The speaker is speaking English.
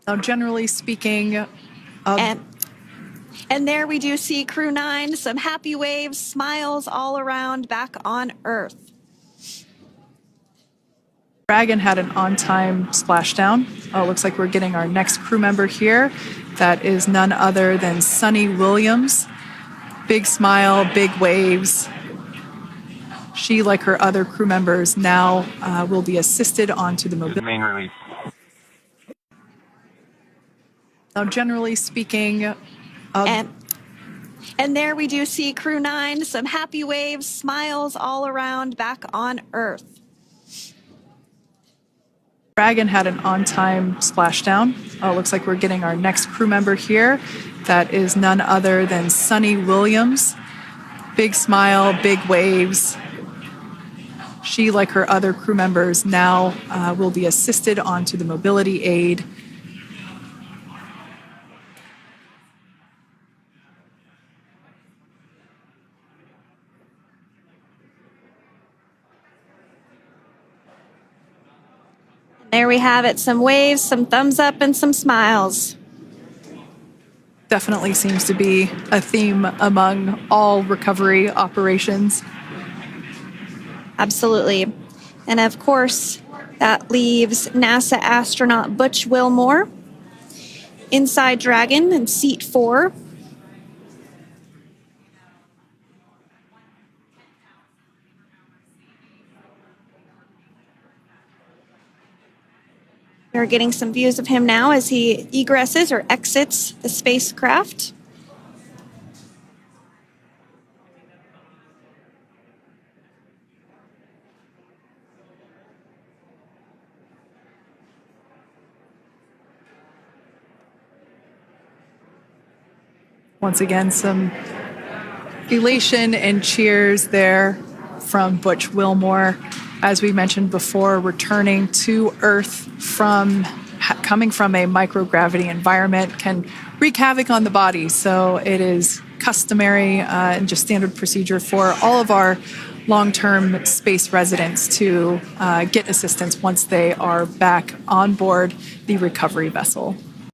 Now, generally speaking, and there we do see Crew 9, some happy waves, smiles all around back on Earth. Dragon had an on-time splashdown. Oh, it looks like we're getting our next crew member here. That is none other than Sunny Williams. Big smile, big waves. She, like her other crew members, now will be assisted onto the mobility. Main release. Now, generally speaking, and there we do see Crew 9, some happy waves, smiles all around back on Earth. Dragon had an on-time splashdown. Oh, it looks like we're getting our next crew member here. That is none other than Sunny Williams. Big smile, big waves. She, like her other crew members, now will be assisted onto the mobility aid. There we have it, some waves, some thumbs up, and some smiles. Definitely seems to be a theme among all recovery operations. Absolutely. And of course, that leaves NASA astronaut Butch Wilmore inside Dragon in seat 4. We're getting some views of him now as he egresses or exits the spacecraft. Once again, some elation and cheers there from Butch Wilmore. As we mentioned before, returning to Earth from coming from a microgravity environment can wreak havoc on the body. So it is customary and just standard procedure for all of our long-term space residents to get assistance once they are back on board the recovery vessel.